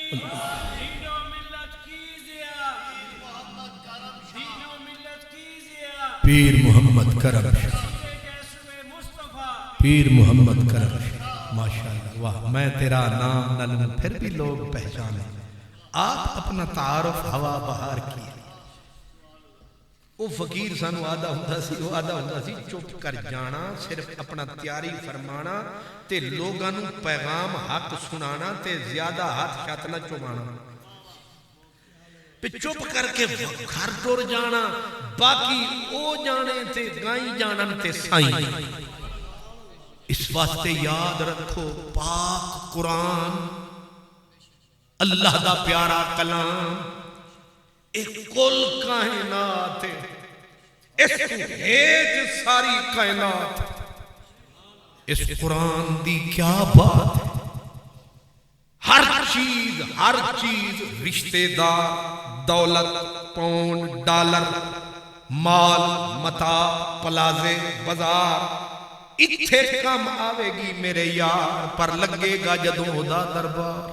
پیر محمد کرم شاہ، پیر محمد کرم شاہ، ماشاءاللہ واہ، میں تیرا نام نہ لوں پھر بھی لوگ پہچانے، آپ اپنا تعارف ہوا بہار کی۔ وہ فقیر سانو آدھا ہوندہ سی چپ کر جانا، صرف اپنا تیاری فرمانا تے لوگاں نوں پیغام حق سنانا تے زیادہ ہاتھ شات نہ چمانا، پہ چپ کر کے گھر ٹر جانا، باقی او جانے تے گائیں جانن تے سائیں۔ اس واسطے یاد رکھو پاک قرآن اللہ دا پیارا کلام ایک کل کائنات ہے، اس کو ہیج ساری کائنات، اس قرآن دی کیا بات ہے۔ ہر چیز رشتہ دار، دولت، پاؤنڈ، ڈالر، مال، متاع، پلازے، بازار اتھے کم آوے گی میرے یار، پر لگے گا جدوں دا دربار،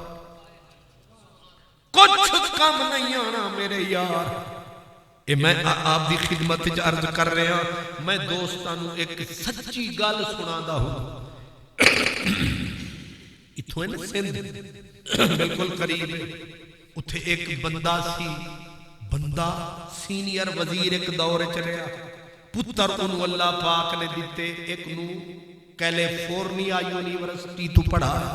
کچھ کم نہیں آنا میرے یار۔ میں آپ دی خدمت عرض کر رہے ہیں، میں دوستانوں ایک سچی گل سنادا ہوں۔ اتھوں ہے نا سندھ بالکل قریب ہے، اتھے ایک بندہ سی، بندہ سینئر وزیر ایک دور چلیا، پتر انہوں اللہ پاک نے دیتے، ایک نو کیلیفورنیا یونیورسٹی تو پڑھایا،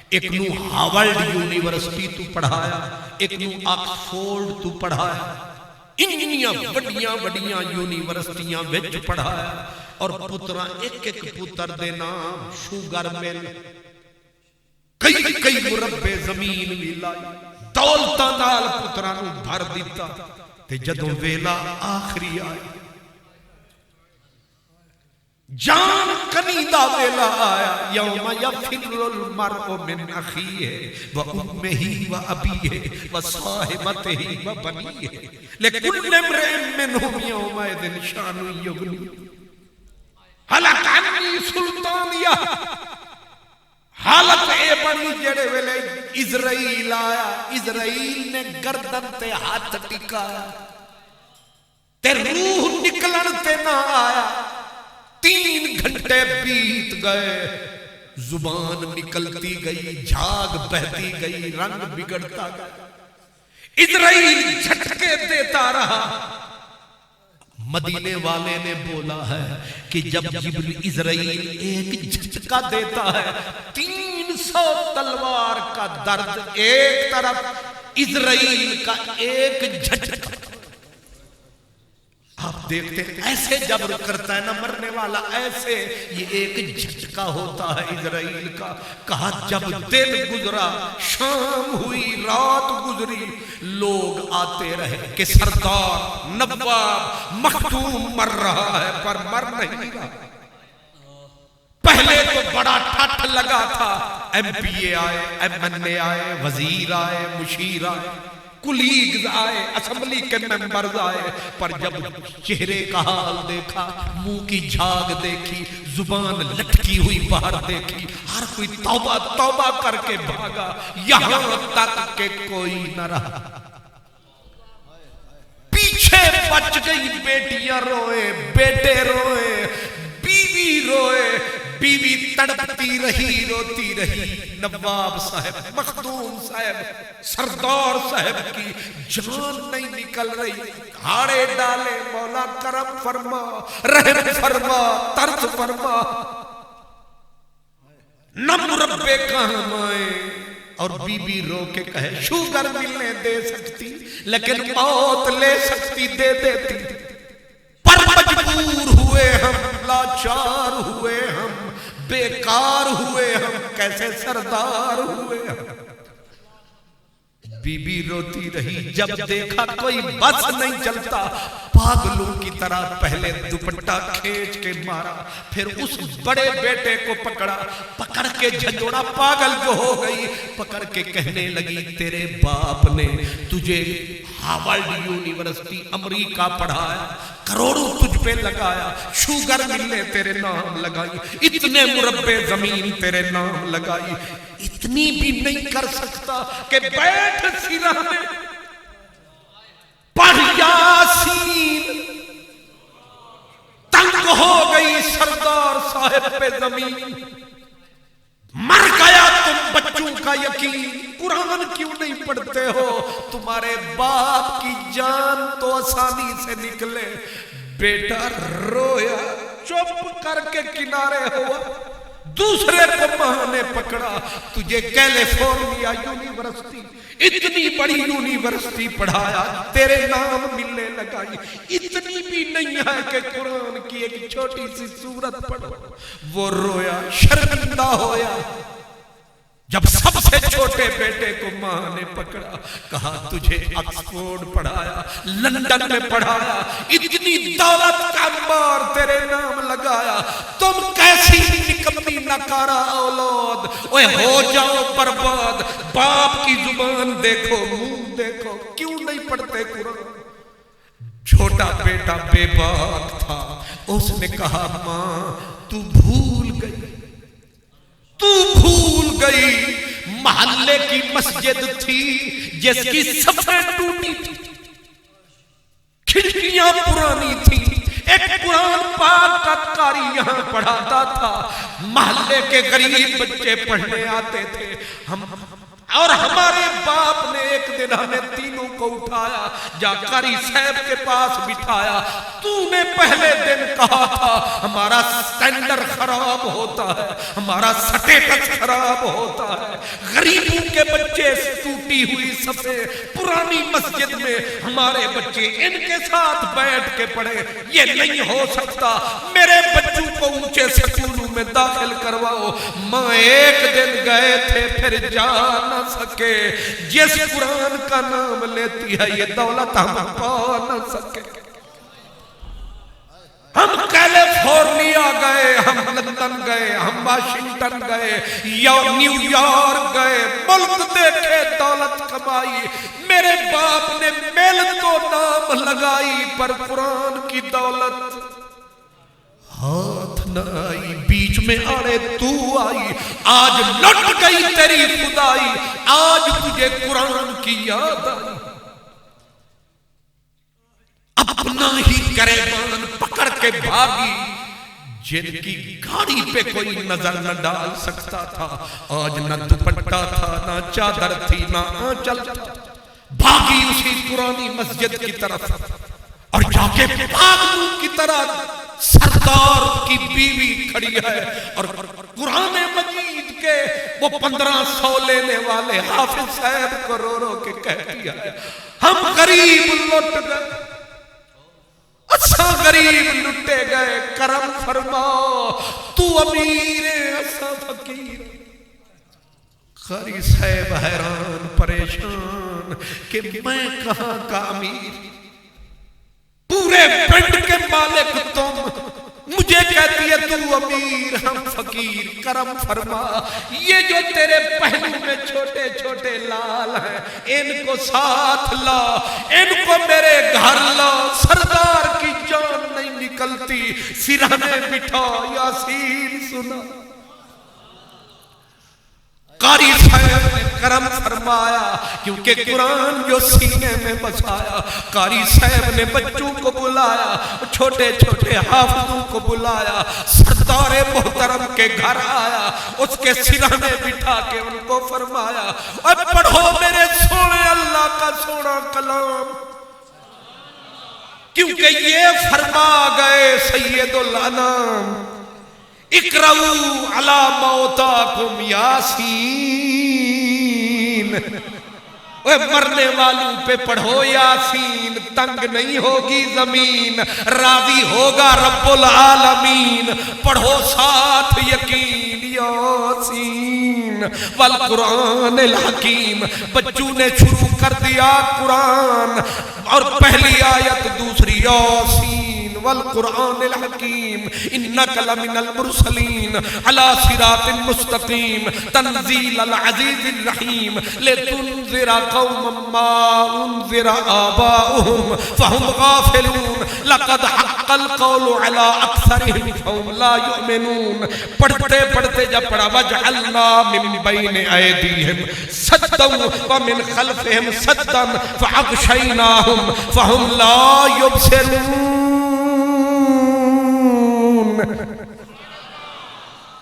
ایک نو ہاورڈ یونیورسٹی تو پڑھایا، ایک نو آکسفورڈ تو پڑھایا، انیاں بڑیاں یونیورسٹیاں وچ پڑھایا، اور پترہ ایک پتر دے نام شوگر مل، کئی مربع زمین بھی لائی، دولتاں نال پترہ نو بھر دیتا، تے جدوں ویلا آخری آئی، جان کنیدہ ویلا آیا، یوم یفر المرء من اخیہ و امہ و ابیہ و صاحبتہ و بنیہ لکل امرئ منہم یومئذ شان یغنی حلق عنی سلطانیہ۔ حالت اے بنی جڑے ویلے اسرائیل آیا، اسرائیل نے گردن تے ہاتھ ٹکایا تے روح نکلن تے نہ آیا، 3 گھنٹے بیت گئے، زبان نکلتی گئی، جھاگ بہتی گئی، رنگ بگڑتا گیا، اسرائیل جھٹکے دیتا رہا۔ مدینے والے نے بولا ہے کہ جب جبریل اسرائیل ایک جھٹکا دیتا ہے، 300 تلوار کا درد ایک طرف، اسرائیل کا ایک جھٹکا۔ آپ دیکھتے ہیں ایسے جبر کرتا ہے نہ مرنے والا، ایسے یہ ایک جھٹکا ہوتا ہے اسرائیل کا۔ کہا جب دن گزرا، شام ہوئی، رات گزری، لوگ آتے رہے کہ سردار نواب مخدوم مر رہا ہے، پر مر نہیں رہا۔ پہلے تو بڑا ٹھٹ لگا تھا، ایم پی اے آئے، ایم این اے آئے، وزیر آئے، مشیر آئے، کلیگز آئے، اسمبلی کے ممبرز آئے، پر جب چہرے کا حال دیکھا، منہ کی جھاگ دیکھی، زبان لٹکی ہوئی باہر دیکھی، ہر کوئی توبہ توبہ کر کے بھاگا، یہاں تک کہ کوئی نہ رہا۔ پیچھے بچ گئی بیٹیاں روئے، بیٹے روئے، بیوی روئے، بیوی تڑپتی رہی، روتی رہی، نواب صاحب، مخدوم صاحب، سردار صاحب کی جان نہیں نکل رہی۔ ہاڑے ڈالے مولا کرم فرما، رحم فرما، ترس فرما، نہ مربع کام آئے۔ اور بی بی رو کے کہے شوگر ملنے دے سکتی لیکن موت لے سکتی، دے دیتی، پر مجبور ہوئے ہم، لاچار ہوئے ہم، بیکار ہوئے ہم، کیسے سردار ہوئے ہم۔ بی بی روتی رہی، جب دیکھا کوئی بس نہیں چلتا، پاگلوں کی طرح پہلے دوپٹہ کھینچ کے مارا، پھر اس بڑے بیٹے کو پکڑا، پکڑ کے جھنجھوڑا، پاگل جو ہو گئی، پکڑ کے کہنے لگی تیرے باپ نے تجھے ہاورڈ یونیورسٹی امریکہ پڑھایا، کروڑوں تجھ پہ لگایا، شوگر ملنے تیرے نام لگائی، اتنے مربع زمین تیرے نام لگائی، اتنی بھی نہیں کر سکتا کہ بیٹھ سرانے پڑھ یاسین، تنگ ہو گئی سردار صاحب پہ زمین، مر گیا تم بچوں کا یقین، قرآن کیوں نہیں پڑھتے ہو؟ تمہارے باپ کی جان تو آسانی سے نکلے۔ بیٹا رویا، چپ کر کے کنارے ہوا، دوسرے کو ماں نے پکڑا، تجھے کیلیفورنیا یونیورسٹی، اتنی بڑی یونیورسٹی پڑھایا، تیرے نام ملنے لگائی، اتنی بھی نہیں ہے کہ قرآن کی ایک چھوٹی سی سورت پڑھو۔ وہ رویا، شرمندہ ہویا، جب سب سے چھوٹے بیٹے کو ماں نے پکڑا، کہا تجھے آکسفورڈ پڑھایا، لندن میں پڑھایا، اتنی دولت کا انبار تیرے نام لگایا، تم کیسی نکمی نکارا اولاد، اوے ہو جاؤ برباد۔ باپ کی زبان دیکھو، منہ دیکھو، کیوں نہیں پڑھتے قرآن؟ چھوٹا بیٹا بے باک تھا، اس نے کہا ماں تو بھول گئی، تو بھول گئی محلے کی مسجد تھی جس کی صفیں ٹوٹی تھی، کھڑکیاں پرانی تھی، ایک قرآن پاک کا قاری یہاں پڑھاتا تھا، محلے کے غریب بچے پڑھنے آتے تھے، اور ہمارے باپ نے ایک دن ہمیں تینوں کو اٹھایا، جا قاری صاحب کے پاس بٹھایا، تو نے پہلے دن کہا تھا ہمارا سٹینڈر خراب ہوتا ہے، ہمارا سٹیٹس خراب ہوتا ہے، غریبوں کے بچے ٹوٹی ہوئی صفیں پرانی مسجد میں، ہمارے بچے ان کے ساتھ بیٹھ کے پڑھے، یہ نہیں ہو سکتا، میرے بچوں کو اونچے سکولوں میں داخل کرواؤ۔ ماں ایک دن گئے تھے پھر جانا سکے، جس قرآن کا نام لیتی ہے یہ دولت ہم پا نہ سکے۔ ہم کیلیفورنیا گئے، ہم لندن گئے، ہم واشنگٹن گئے، نیو یارک گئے، ملک دیکھے، دولت کمائی، میرے باپ نے میل تو نام لگائی پر قرآن کی دولت ہاتھ نہ آئی، بیچ میں آڑے تو آئی، آج لٹ گئی تیری خدائی، آج تجھے قرآن کی یاد آئی۔ اپنا ہی گریبان پکڑ کے بھاگی، جن کی گاڑی پہ کوئی نظر نہ ڈال سکتا تھا، آج نہ دوپٹہ تھا، نہ چادر تھی، نہ آنچل تھا، بھاگی اسی پرانی مسجد کی طرف، اور جا کے پاگلوں کی طرح سردار کی بیوی کھڑی ہے، اور قرآن مجید کے وہ 1500 لینے والے حافظ صاحب کو رو رو کے کہتی ہے ہم غریب لٹ گئے، اچھا غریب لٹے گئے، کرم فرماؤ، تو امیر ایسا فقیر۔ قاری صاحب حیران پریشان کہ میں کہاں کا امیر، پورے پنڈ کے مالک تم، مجھے کہتی ہے تو امیر ہم فقیر، کرم فرما، یہ جو تیرے پہلو میں چھوٹے چھوٹے لال ہیں ان کو ساتھ لا، ان کو میرے گھر لا، سردار کی جان نہیں نکلتی، سرہنے بٹھا یاسین سنا۔ قاری صاحب نے کرم فرمایا کیونکہ قرآن جو سینے میں بسایا، قاری صاحب نے بچوں کو بلایا، چھوٹے چھوٹے حافظوں کو بلایا، سردار محترم کے گھر آیا، اس کے سرہنے بٹھا کے ان کو فرمایا اب پڑھو میرے سونے اللہ کا سونا کلام، کیونکہ یہ فرما گئے سید الانام اقرؤوا علی موتاکم یاسین، اے مرنے والوں پہ پڑھو یاسین، تنگ نہیں ہوگی زمین، راضی ہوگا رب العالمین، پڑھو ساتھ یقین یاسین والقرآن الحکیم۔ بچوں نے شروع کر دیا قرآن، اور پہلی آیت دوسری یاسین والقرآن الحکیم انک لمن المرسلین علی صراط مستقیم تنزیل العزیز الرحیم لتنذر قوما ما انذر آباؤہم فہم غافلون لقد حق القول علی اکثرہم فہم لا یؤمنون. پڑھتے پڑھتے جب پڑھا وجعلنا من بین ایدیہم سدا ومن خلفہم سدا فاغشیناہم فہم لا یبصرون.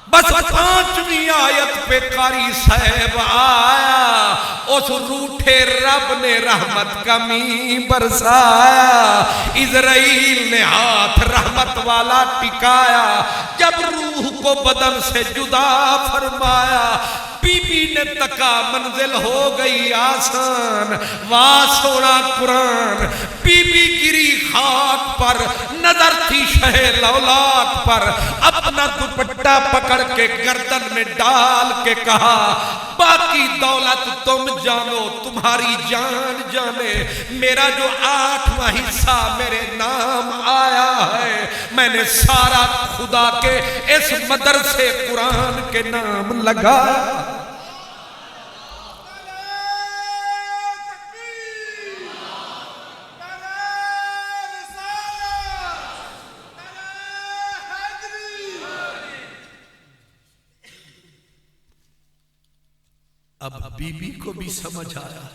بس 5ویں آیت پہ قاری صاحب آیا، اس روٹھے رب نے رحمت کا می برسایا. اسرائیل نے ہاتھ رحمت والا ٹکایا، جب روح کو بدن سے جدا فرمایا. بی بی نے تکا منزل ہو گئی آسان، واہ سونا قرآن. بی بی گری خاک پر، نظر تھی شہ لولاک پر. اپنا دوپٹہ پکڑ کے گردن میں ڈال کے کہا باقی دولت تم جانو، تمہاری جان جانے. میرا جو 8واں حصہ میرے نام آیا ہے، میں نے سارا خدا کے اس مدرسے قرآن کے نام لگایا. اب بی بی کو بھی سمجھ آیا،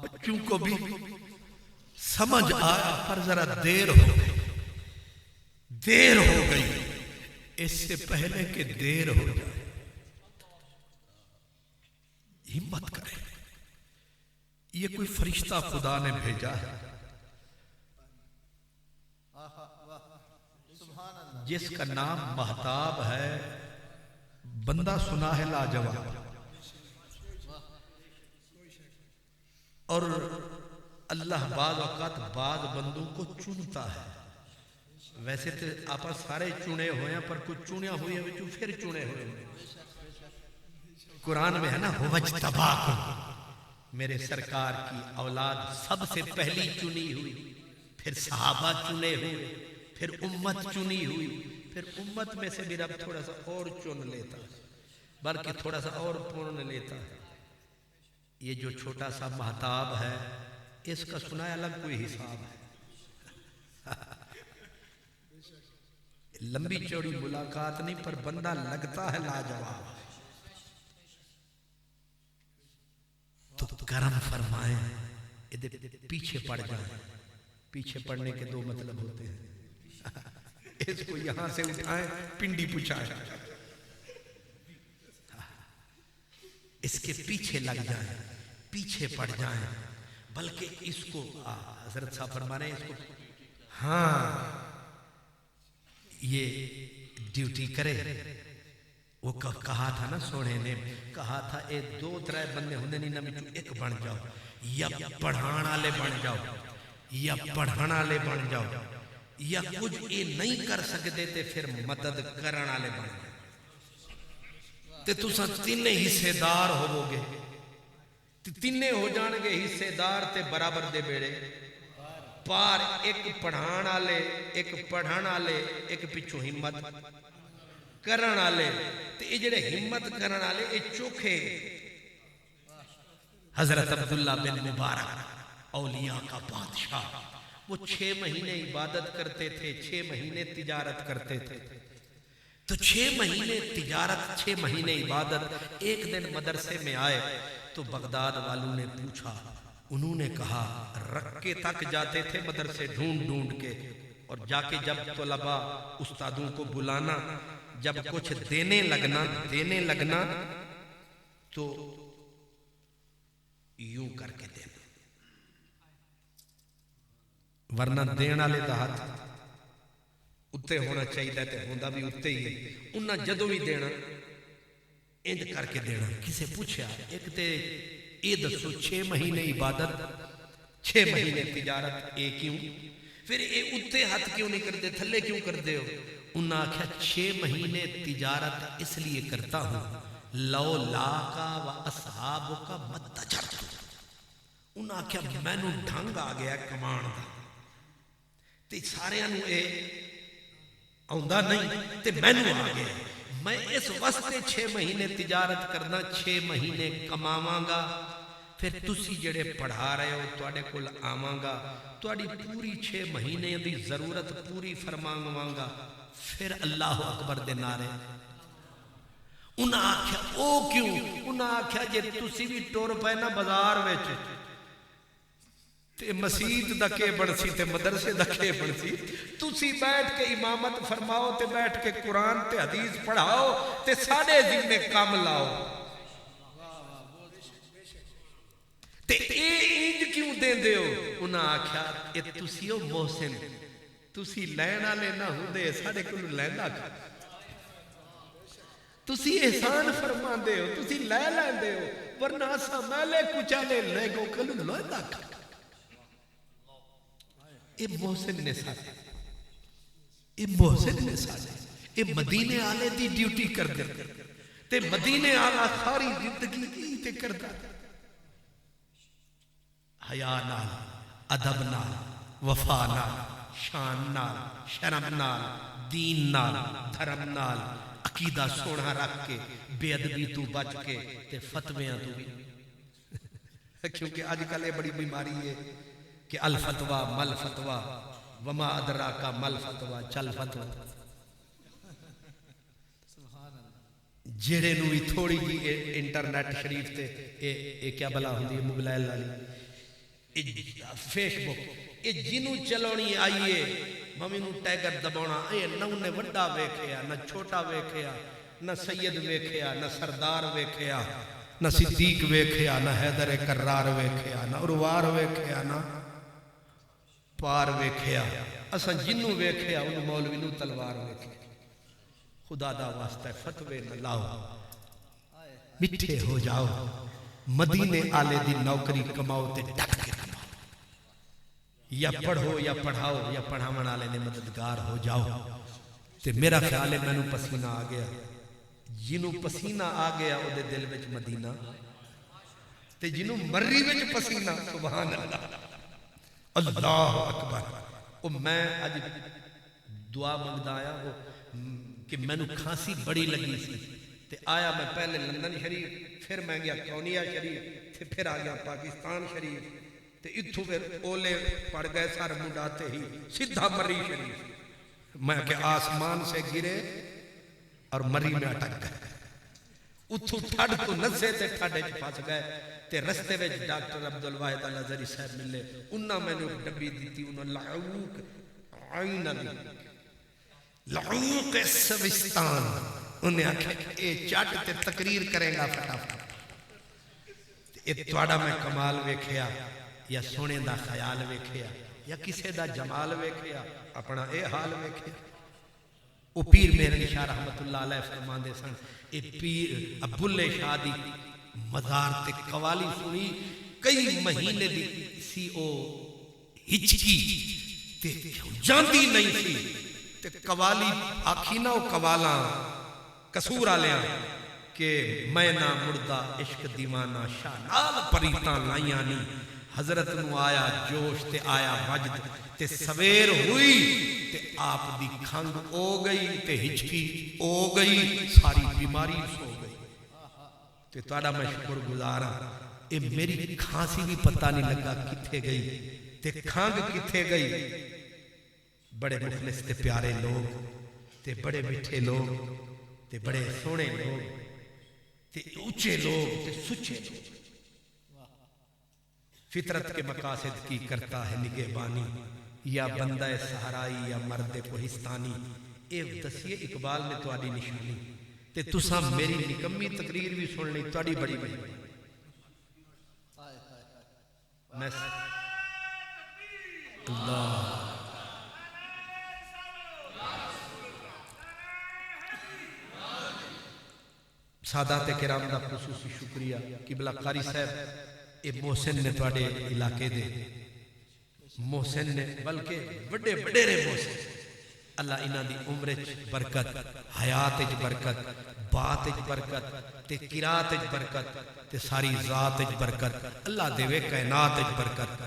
بچوں کو بھی سمجھ آیا، پر ذرا دیر ہو گئی. اس سے پہلے کہ دیر ہو جائے ہمت کریں. یہ کوئی فرشتہ خدا نے بھیجا ہے جس کا نام مہتاب ہے. بندہ سنا ہے لاجواب، اور اللہ بعض اوقات بعض بندوں کو چنتا ہے. ویسے تو آپ سارے چنے ہوئے ہیں، پر کچھ چنے ہوئے ہیں پھر چنے ہوئے ہیں. قرآن میں ہے نا وَاجْتَبَاكُمْ، میرے سرکار کی اولاد سب سے پہلی چنی ہوئی، پھر صحابہ چنے ہوئے، پھر امت چنی ہوئی، پھر امت میں سے بھی رب تھوڑا سا اور چن لیتا، بلکہ تھوڑا سا اور پون لیتا. یہ جو چھوٹا سا مہتاب ہے، اس کا سنا الگ کوئی حساب ہے. لمبی چوڑی ملاقات نہیں، پر بندہ لگتا ہے لاجواب. تو کرم فرمائیں، ادھر پیچھے پڑ جائیں. پیچھے پڑنے کے 2 مطلب ہوتے ہیں. اس کو یہاں سے اٹھائیں، پنڈی پچھائیں، اس کے پیچھے لگ جائیں، پیچھے پڑ جائیں. بلکہ اس کو حضرت صاحب فرما رہے ہیں، اس کو ہاں یہ ڈیوٹی کرے. وہ کہا تھا نا سونے نے، کہا تھا اے 2-3 بندے ہوندے نہیں نہ ایک بن جاؤ، یا پڑھان والے بن جاؤ، یا پڑھان والے بن جاؤ، یا کچھ یہ نہیں کر سکتے تے پھر مدد کرن والے بن جاؤ. تے تساں تینے حصے دار ہوو گے، تینے ہو جان گے حصے دار تے برابر دے بیڑے پار. ایک پڑھان والے، ایک پڑھان والے، ایک پچھو ہمت کرن والے. تے یہ جڑے ہمت کرن والے یہ چوکھے. حضرت عبداللہ بن مبارک اولیاء کا بادشاہ، وہ 6 مہینے عبادت کرتے تھے، 6 مہینے تجارت کرتے تھے. تو 6 مہینے تجارت، 6 مہینے عبادت. ایک دن مدرسے میں آئے تو بغداد والوں نے پوچھا، انہوں نے کہا رکے تک جاتے تھے مدرسے ڈھونڈ ڈھونڈ کے، اور جا کے جب طلباء استادوں کو بلانا، جب کچھ دینے لگنا تو یوں کر کے دینا، ورنہ دینا لے دا ہاتھ اتے ہونا چاہیے تے ہوندا بھی اتے ہی ہے. انہاں جدوں بھی دینا انج کر کے دینا. کسے پوچھا ایک تے اے دسو 6 مہینے عبادت 6 مہینے تجارت اے کیوں، پھر اے اتے ہاتھ کیوں نہیں کرتے، تھلے کیوں کرتے ہو؟ انہاں آکھا 6 مہینے تجارت اس لیے کرتا ہوں لو لاکا و اصحابو کا متجرت. انہاں آکھا میں نو ڈھنگ آ گیا کمان دا، تے سارے انہوں اے آؤندہ نہیں تے میں نو آ گیا. میں اس واسطے 6 مہینے تجارت کرنا، 6 مہینے کماواں گا، پھر تسی جڑے پڑھا رہے ہو تواڈے کول آواں گا تواڈی پوری 6 مہینے دی ضرورت پوری فرماواں گا پھر اللہ اکبر دے نعرے انہاں آکھیا او کیوں انہاں آکھیا جے تسی بھی ٹر پے نا بازار وچ تے مسجد دا کے بنسی تے مدرسے دا کے بنسی تسی بیٹھ کے امامت فرماؤ تے بیٹھ کے قرآن تے حدیث پڑھاؤ تے ساڈے ذمے کام لاؤ تے اے انج کیوں دیندے ہو انہاں آکھیا اے تسی او محسن تسی لین والے نہ ہوندے ساڈے کول لیندا تسی احسان فرماندے ہو تسی لے لیندے ہو ورنہ اساں میلے کچالے لے کو کلو لیندا اے محسن نے ساڈے اے محسن نے ساڈے اے مدینے والے دی ڈیوٹی کردے تے مدینے والا ساری زندگی کی تے کردا حیا نال ادب نال وفا نال شان نال شرم نال دین نال دھرم نال عقیدہ سونا رکھ کے بے ادبی تو بچ کے تے فتویاں تو بھی کیونکہ آج کل یہ بڑی بیماری ہے کہ الفتوہ مل فتوہ وما ادراکا مل فتوہ چل فتوہ جڑے نوی تھوڑی جی انٹرنیٹ شریف تے اے کیا بلا ہوندی ہے موبائل والی فیس بک اے جنوں چلونی آئیے ممی نو ٹیگر دبونا اے نہ انہیں وڈا ویکھیا نہ چھوٹا ویکھیا نہ سید ویکھیا نہ سردار ویکھیا نہ صدیق ویکھیا نہ حیدر کرار ویکھیا نہ اروار ویکھیا نہ پار ویکھیا اساں جنوں ویکھیا ان مولوی نو تلوار ویکھیا خدا دا واسطہ فتوے نہ لاؤ مٹھے ہو جاؤ مدینے آلے دی نوکری کماؤ تے ڈٹ کے کماؤ یا پڑھو یا پڑھاؤ یا پڑھاون والے نے مددگار ہو جاؤ تے میرا خیال ہے مینوں پسینہ آ گیا جنوں پسینہ آ گیا او دے دل وچ مدینہ تے جنوں مری وچ پسینہ سبحان اللہ اللہ اکبر او میں اج دعا منگدا آیا وہ کہ مینوں کھانسی بڑی لگی سی تے آیا میں پہلے لندن شریف پھر میں گیا کونیا شریف تے پھر آ گیا پاکستان شریف تے اتھوں پھر اولے پڑ گئے سر منڈاتے ہی سیدھا مری شریف میں کہ آسمان سے گرے اور مری میں اٹک گئے اتھوں ٹھڈ تو نسے تے ٹھڈے چ پھس گئے تے رستے وچ ڈاکٹر عبدالواحد الازہری صاحب ملے انہاں مینوں ڈبی دتی انہاں لعوق عین لعوق سوستان انہیں آکھا اے چٹ تے تقریر کرے گا فٹافٹ اے تواڈا میں کمال ویکھیا یا سونے دا خیال ویکھیا یا کسے دا جمال ویکھیا اپنا اے حال ویکھیا او پیر مہر شاہ رحمت اللہ علیہ فرماندے سن اے پیر ابواللہ شاہ دی مزار تے قوالی سنی کئی مہینے دی سی او ہچکی تے جاندی نہیں سی تے قوالی آکھی نہ او قوالاں قصور آلیاں کہ میں نہ مردہ عشق دیوانہ شاہ نال پریتاں لائیاں نہیں حضرت نو آیا جوش تے آیا وجد تے سویر ہوئی تے آپ دی کھنگ او گئی تے ہچکی او گئی ساری بیماری سو گئی تے تواڈا میں شکر گزارا اے میری کھانسی بھی پتہ نہیں لگا کتھے گئی تے کھنگ کتھے گئی بڑے مخلص تے پیارے لوگ تے بڑے میٹھے لوگ تے بڑے سونے لوگ تے اونچے لوگ تے سچے لوگ فطرت کے مقاصد کی کرتا ہے نگہبانی یا بندہ سہرائی یا مرد کوہستانی اے دسیے اقبال نے تواڈی نشانی تے تساں میری نکمی تقریر بھی سن لی تواڈی بڑی بڑی میں اللہ سادات کرام دا خصوصی شکریہ قبلہ قاری صاحب اے محسن نے تواڈے علاقے دے محسن نے بلکہ بڑے بڑے رے محسن اللہ انہاں دی عمر وچ برکت حیات وچ برکت بات وچ برکت تے قرات وچ برکت تے ساری ذات وچ برکت اللہ دے کائنات وچ برکت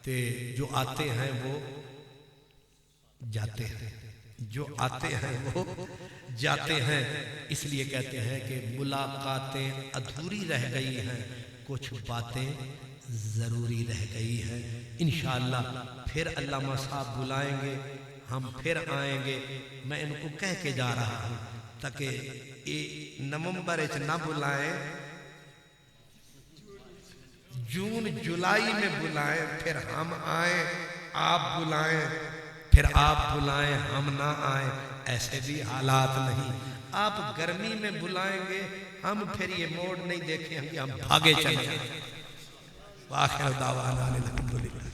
تے جو آتے ہیں وہ جاتے ہیں جو آتے ہیں وہ جاتے ہیں اس لیے کہتے ہیں کہ ملاقاتیں ادھوری رہ گئی ہیں کچھ باتیں ضروری رہ گئی ہیں. انشاءاللہ پھر علامہ صاحب بلائیں گے, ہم پھر آئیں گے. میں ان کو کہہ کے جا رہا ہوں تاکہ نومبر نہ بلائیں, جون جولائی میں بلائیں, پھر ہم آئیں آپ بلائیں, پھر آپ بلائیں ہم نہ آئیں. ایسے بھی حالات نہیں. آپ گرمی میں بلائیں گے, ہم پھر یہ موڑ نہیں دیکھیں گے, ہم بھاگے چلیں. وآخر دعوانا الحمدللہ.